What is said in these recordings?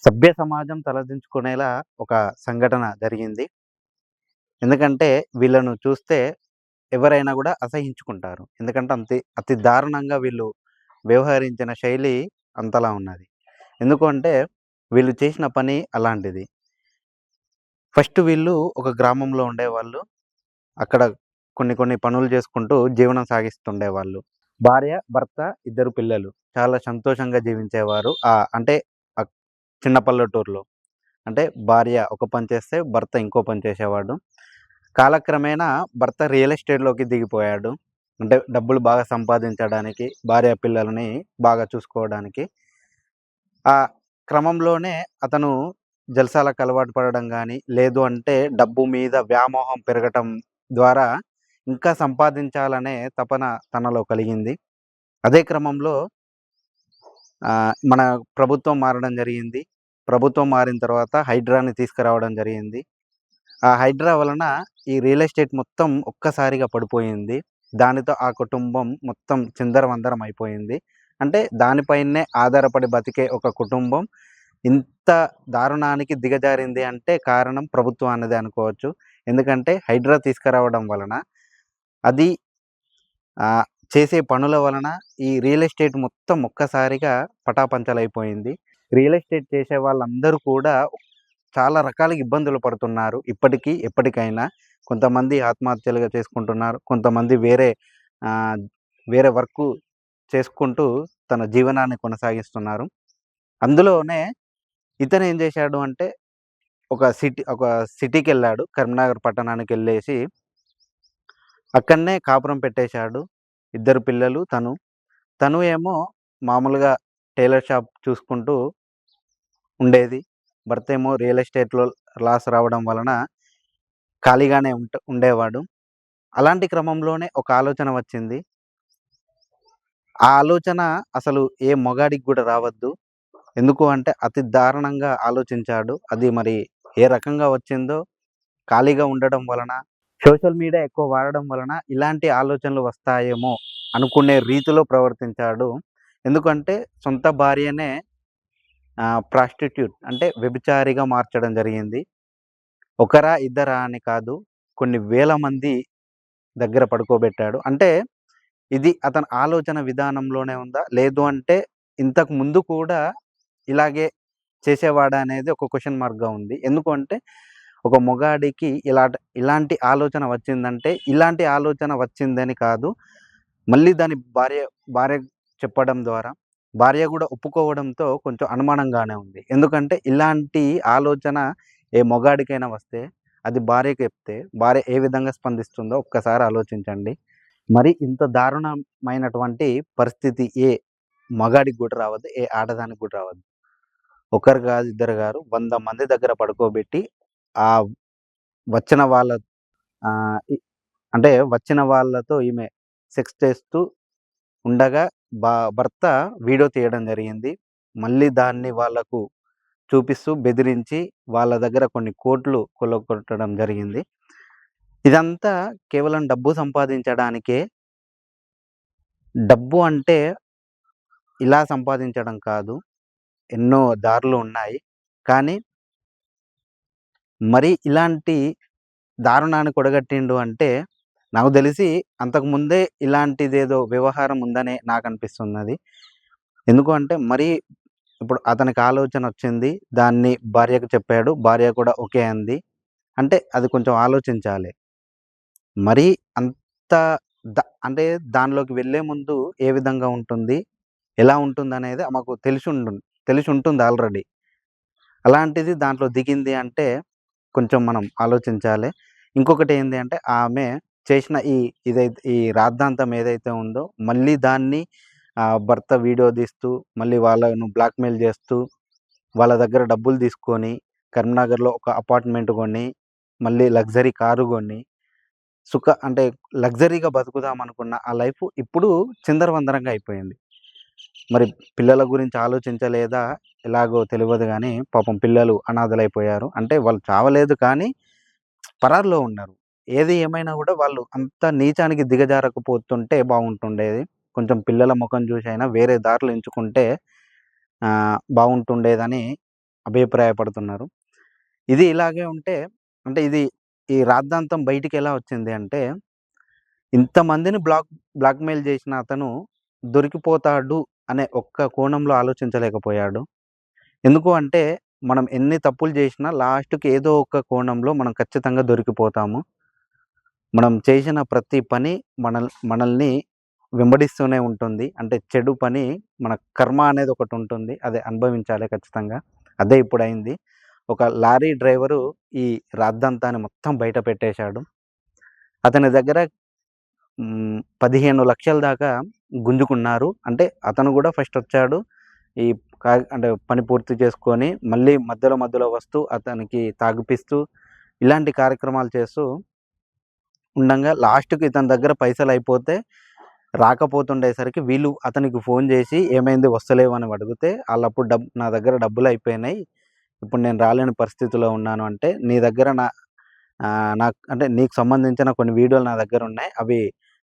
సభ్య సమాజం తలదించుకునేలా ఒక సంఘటన జరిగింది. ఎందుకంటే వీళ్ళను చూస్తే ఎవరైనా గూడా అసహించుకుంటారు. ఎందుకంటే అతి దారుణంగా వీళ్ళు వ్యవహరించిన శైలి అంతలా ఉన్నది. ఎందుకు అంటే వీళ్ళు చేసిన పని అలాంటిది. ఫస్ట్ వీళ్ళు ఒక గ్రామంలో ఉండేవాళ్ళు. అక్కడ కొన్ని కొన్ని పనులు చేసుకుంటూ జీవనం సాగిస్తుండేవాళ్ళు. భార్య, భర్త, ఇద్దరు పిల్లలు. చాలా సంతోషంగా జీవించేవారు. అంటే ఆహ్, చిన్న పల్లెటూరులో. అంటే భార్య ఒక పని చేస్తే భర్త ఇంకో పని చేసేవాడు. కాలక్రమేణా భర్త రియల్ ఎస్టేట్‌లోకి దిగిపోయాడు. అంటే డబ్బులు బాగా సంపాదించడానికి, భార్య పిల్లలని బాగా చూసుకోవడానికి. ఆ క్రమంలోనే అతను జల్సాలకు అలవాటు పడడం గానీ, లేదు అంటే డబ్బు మీద వ్యామోహం పెరగటం ద్వారా ఇంకా సంపాదించాలనే తపన తనలో కలిగింది. అదే క్రమంలో మన ప్రభుత్వం మారడం జరిగింది. ప్రభుత్వం మారిన తర్వాత హైడ్రాని తీసుకురావడం జరిగింది. ఆ హైడ్రా వలన ఈ రియల్ ఎస్టేట్ మొత్తం ఒక్కసారిగా పడిపోయింది. దానితో ఆ కుటుంబం మొత్తం చిందరవందరం అయిపోయింది. అంటే దానిపైనే ఆధారపడి బతికే ఒక కుటుంబం ఇంత దారుణానికి దిగజారింది అంటే కారణం ప్రభుత్వం అన్నదే అనుకోవచ్చు. ఎందుకంటే హైడ్రా తీసుకురావడం వలన అది ఆహ్, చేసే పనుల వలన ఈ రియల్ ఎస్టేట్ మొత్తం ఒక్కసారిగా పటాపంచలైపోయింది. రియల్ ఎస్టేట్ చేసే వాళ్ళందరూ కూడా చాలా రకాలుగా ఇబ్బందులు పడుతున్నారు. ఇప్పటికి, ఎప్పటికైనా. కొంతమంది ఆత్మహత్యలుగా చేసుకుంటున్నారు. కొంతమంది ఆహ్, వేరే వర్కు చేసుకుంటూ తన జీవనాన్ని కొనసాగిస్తున్నారు. అందులోనే ఇతనేం జేశాడు అంటే ఒక సిటీకెళ్ళాడు. కరీంనగర్ పట్టణానికెళ్ళేసి అక్కడనే కాపురం పెట్టేశాడు. ఇద్దరు పిల్లలు తను. తను ఏమో మామూలుగా టైలర్ షాప్ చూసుకుంటూ ఉండేది. భర్తేమో రియల్ ఎస్టేట్‌లో లాస్ రావడం వలన ఖాళీగానే ఉండేవాడు. అలాంటి క్రమంలోనే ఒక ఆలోచన వచ్చింది. ఆ ఆలోచన అసలు ఏ మగాడికి గూడా రావద్దు. ఎందుకు అంటే అతి దారుణంగా ఆలోచించాడు. అది మరి ఏ రకంగా వచ్చిందో ఖాళీగా ఉండడం వలన, సోషల్ మీడియా ఎక్కువ వాడడం వలన ఇలాంటి ఆలోచనలు వస్తాయేమో అనుకునే రీతిలో ప్రవర్తించాడు. ఎందుకంటే సొంత భార్యనే ప్రాస్టిట్యూట్ అంటే వ్యభిచారిగా మార్చడం జరిగింది. ఒకరా, ఇద్దరా అని కాదు. కొన్ని వేల మంది దగ్గర పడుకోబెట్టాడు. అంటే ఇది అతని ఆలోచన విధానంలోనే ఉందా? లేదు అంటే ఇంతకు ముందు కూడా ఇలాగే చేసేవాడా అనేది ఒక క్వెషన్ మార్క్‌గా ఉంది. ఎందుకు అంటే ఒక మొగాడికి ఇలాంటి ఆలోచన వచ్చిందంటే, ఇలాంటి ఆలోచన వచ్చిందని కాదు. మళ్ళీ దాని భార్య చెప్పడం ద్వారా, భార్య గూడా ఒప్పుకోవడంతో కొంచెం అనుమానంగానే ఉంది. ఎందుకంటే ఇలాంటి ఆలోచన ఏ మొగాడికైనా వస్తే, అది భార్యకి చెప్తే, భార్య ఏ విధంగా స్పందిస్తుందో ఒక్కసారి ఆలోచించండి. మరి ఇంత దారుణమైనటువంటి పరిస్థితి ఏ మగాడికి గూడా రావద్దు. ఏ ఆడదానికి గూడా రావద్దు. ఒకరు గాదు, ఇద్దరు గారు 100 మంది దగ్గర పడుకోబెట్టి, ఆహ్, వచ్చిన వాళ్ళ ఆహ్, ఇ అంటే వచ్చిన వాళ్ళతో ఈమె సెక్స్ చేస్తూ ఉండగా భర్త వీడియో తీయడం జరిగింది. మళ్ళీ దాన్ని వాళ్ళకు చూపిస్తూ బెదిరించి వాళ్ళ దగ్గర కొన్ని కోట్లు కొల్లగొట్టడం జరిగింది. ఇదంతా కేవలం డబ్బు సంపాదించడానికే. డబ్బు అంటే ఇలా సంపాదించడం కాదు. ఎన్నో దారులు ఉన్నాయి. కానీ మరి ఇలాంటి దారుణానికి ఒడగట్టిండు అంటే, నాకు తెలిసి అంతకుముందే ఇలాంటిదేదో వ్యవహారం ఉందనే నాకనిపిస్తున్నది. ఎందుకు అంటే మరీ ఇప్పుడు అతనికి ఆలోచనొచ్చింది. దాన్ని భార్యకు చెప్పాడు. భార్య కూడా ఓకే అంది. అంటే అది కొంచెం ఆలోచించాలి. మరీ అంత అంటే దానిలోకి వెళ్ళే ముందు ఏ విధంగా ఉంటుంది? ఎలా ఉంటుందనేది ఆమెకు తెలిసుంటుంది ఆల్రెడీ. అలాంటిది దాంట్లో దిగింది అంటే కొంచెం మనం ఆలోచించాలి. ఇంకొకటేంది అంటే ఆమె చేసిన ఈ రాద్ధాంతం ఏదైతే ఉందో మళ్ళీ దాన్ని భర్త వీడియో తీస్తూ, మళ్ళీ వాళ్ళను బ్లాక్‌మెయిల్ చేస్తూ, వాళ్ళ దగ్గర డబ్బులు తీసుకొని, కరీంనగర్‌లో ఒక అపార్ట్‌మెంట్ కొని, మళ్ళీ లగ్జరీ కారు గొని, అంటే లగ్జరీగా బతుకుదామనుకున్న ఆ లైఫ్ ఇప్పుడు చిందరవందరగా అయిపోయింది. మరి పిల్లల గురించి ఆలోచించలేదా? ఎలాగో తెలవదు గానీ, పాపం పిల్లలు అనాథలైపోయారు. అంటే వాళ్ళు చావలేదు కానీ, పరారిలో ఉన్నారు. ఏది ఏమైనా గూడా వాళ్ళు అంత నీచానికి దిగజారకపోతుంటే బాగుంటుండేది. కొంచెం పిల్లల మొఖం జూసైనా వేరే దారులు ఎంచుకుంటే బాగుంటుండేదని అభిప్రాయపడుతున్నారు. ఇది ఇలాగే ఉంటే అంటే ఈ రాద్ధాంతం బయటికెలా వచ్చింది అంటే, ఇంతమందిని బ్లాక్‌మెయిల్ చేసిన అతను దొరికిపోతాడు అనే ఒక్క కోణంలో ఆలోచించలేకపోయాడు. ఎందుకు అంటే, మనం ఎన్ని తప్పులు చేసినా లాస్ట్‌కి ఏదో ఒక కోణంలో మనం ఖచ్చితంగా దొరికిపోతాము. మనం చేసిన ప్రతి పని మనల్ని వెంబడిస్తూనే ఉంటుంది. అంటే చెడు పని మన కర్మ అనేది ఒకటుంటుంది. అది అనుభవించాలి ఖచ్చితంగా. అదే ఇప్పుడయింది. ఒక లారీ డ్రైవరు ఈ రాద్ధాంతాన్ని మొత్తం బయట పెట్టేశాడు. అతని దగ్గర 15,00,000 దాకా గుంజుకున్నారు. అంటే అతను గూడా ఫస్టొచ్చాడు. ఈ అంటే పని పూర్తి చేసుకొని మళ్ళీ మధ్యలో వస్తూ అతనికి తాగిపిస్తూ ఇలాంటి కార్యక్రమాలు చేస్తూ ఉండంగా లాస్ట్‌కి ఇతని దగ్గర పైసలయిపోతే రాకపోతుండేసరికి వీళ్ళు అతనికి ఫోను జేసి "ఏమైంది వస్తలేవు" అని అడిగితే ఆళ్ళప్పుడు "నా దగ్గర డబ్బులయిపోయినాయి. ఇప్పుడు నేను రాలేని పరిస్థితిలో ఉన్నాను" అంటే "నీ దగ్గర నాకు అంటే నీకు సంబంధించిన కొన్ని వీడియోలు నా దగ్గరున్నాయి. అవి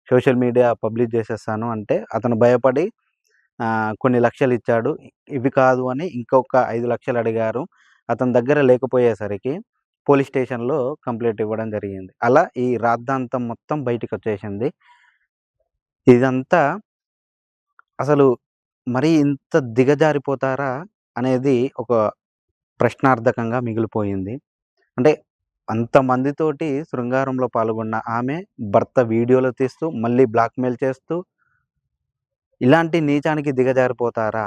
సోషల్ మీడియా పబ్లిష్ జేసేస్తాను" అంటే అతను భయపడి కొన్ని లక్షలిచ్చాడు. ఇవి కాదు అని ఇంకొక 5,00,000 అడిగారు. అతని దగ్గర లేకపోయేసరికి పోలీస్ స్టేషన్‌లో కంప్లెయింట్ ఇవ్వడం జరిగింది. అలా ఈ రాద్ధాంతం మొత్తం బయటికొచ్చేసింది. ఇదంతా అసలు మరీ ఇంత దిగజారిపోతారా అనేది ఒక ప్రశ్నార్థకంగా మిగిలిపోయింది. అంటే అంతమందితోటి శృంగారంలో పాల్గొన్న ఆమె భర్త వీడియోలు తీస్తూ, మళ్ళీ బ్లాక్‌మెయిల్ చేస్తూ, ఇలాంటి నీచానికి దిగజారిపోతారా?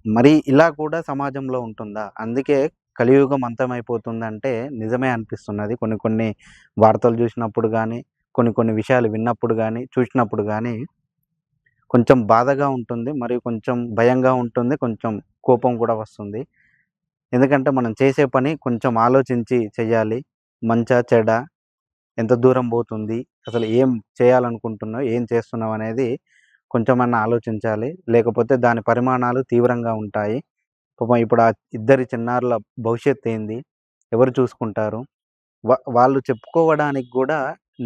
మరి ఇలా కూడా సమాజంలో ఉంటుందా? అందుకే కలియుగం అంతమైపోతుందంటే నిజమే అనిపిస్తున్నది. కొన్ని కొన్ని వార్తలు జూసినప్పుడు గానీ, కొన్ని విషయాలు విన్నప్పుడు గానీ, చూసినప్పుడు గానీ కొంచెం బాధగా ఉంటుంది. మరియు కొంచెం భయంగా ఉంటుంది. కొంచెం కోపం కూడా వస్తుంది. ఎందుకంటే మనం చేసే పని కొంచెం ఆలోచించి చెయ్యాలి. మంచా? చెడా? ఎంత దూరం బోతుంది? అసలు ఏం చేయాలనుకుంటున్నావు? ఏం చేస్తున్నావు? అనేది కొంచెమన్నా ఆలోచించాలి. లేకపోతే దాని పరిమాణాలు తీవ్రంగా ఉంటాయి. పాపం ఇప్పుడు ఆ ఇద్దరి చిన్నారుల భవిష్యత్తేంది? ఎవరు చూసుకుంటారు? వాళ్ళు చెప్పుకోవడానికి గూడా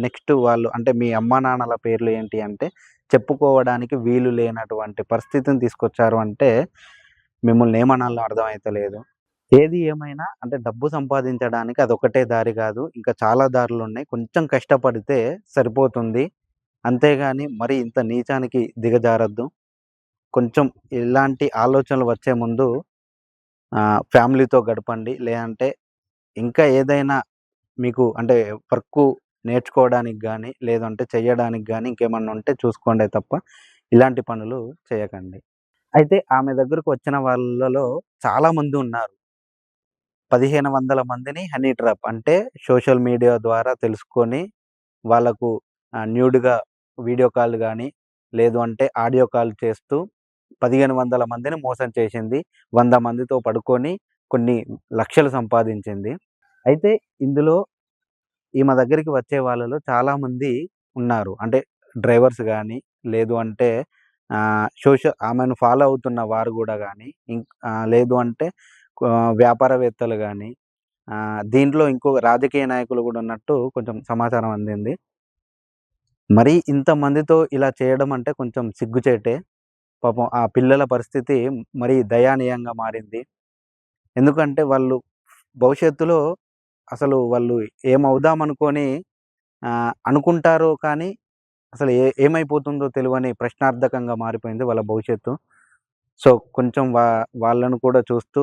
నెక్స్ట్ వాళ్ళు అంటే మీ అమ్మానాన్నల పేర్లు ఏంటి అంటే, చెప్పుకోవడానికి వీలు లేనటువంటి పరిస్థితిని తీసుకొచ్చారు అంటే, మిమ్మల్ని ఏమనాలో అర్థమైతలేదు. ఏది ఏమైనా అంటే డబ్బు సంపాదించడానికి అదొక్కటే దారి గాదు. ఇంకా చాలా దారులున్నాయి. కొంచెం కష్టపడితే సరిపోతుంది. అంతేగాని మరి ఇంత నీచానికి దిగజారొద్దు. కొంచెం ఇలాంటి ఆలోచనలు వచ్చే ముందు ఫ్యామిలీతో గడపండి. లేదంటే ఇంకా ఏదైనా మీకు అంటే వర్కు నేర్చుకోవడానికి గానీ, లేదంటే చెయ్యడానికి గానీ ఇంకేమన్నా ఉంటే చూసుకోండే తప్ప, ఇలాంటి పనులు చేయకండి. అయితే ఆమె దగ్గరకు వచ్చిన వాళ్ళలో చాలామంది ఉన్నారు. 1500 మందిని హనీ ట్రాప్ అంటే సోషల్ మీడియా ద్వారా తెలుసుకొని వాళ్ళకు న్యూడ్‌గా వీడియో కాల్ గానీ, లేదు అంటే ఆడియో కాల్ చేస్తూ 1500 మందిని మోసం చేసింది. 100 మందితో పడుకొని కొన్ని లక్షలు సంపాదించింది. అయితే ఇందులో ఈమె దగ్గరికి వచ్చే వాళ్ళలో చాలామంది ఉన్నారు. అంటే డ్రైవర్స్ గానీ, లేదు అంటే ఆమెను ఫాలో అవుతున్న వారు గూడా గానీ, లేదు అంటే వ్యాపారవేత్తలు గానీ, దీంట్లో ఇంకో రాజకీయ నాయకులు గూడా ఉన్నట్టు కొంచెం సమాచారం అందింది. మరీ ఇంతమందితో ఇలా చేయడం అంటే కొంచెం సిగ్గుచేటే. పాపం ఆ పిల్లల పరిస్థితి మరీ దయానీయంగా మారింది. ఎందుకంటే వాళ్ళు భవిష్యత్తులో అసలు వాళ్ళు ఏమవుదామనుకోని అనుకుంటారో కానీ అసలు ఏమైపోతుందో తెలవని ప్రశ్నార్థకంగా మారిపోయింది వాళ్ళ భవిష్యత్తు. సో, కొంచెం వాళ్ళను కూడా చూస్తూ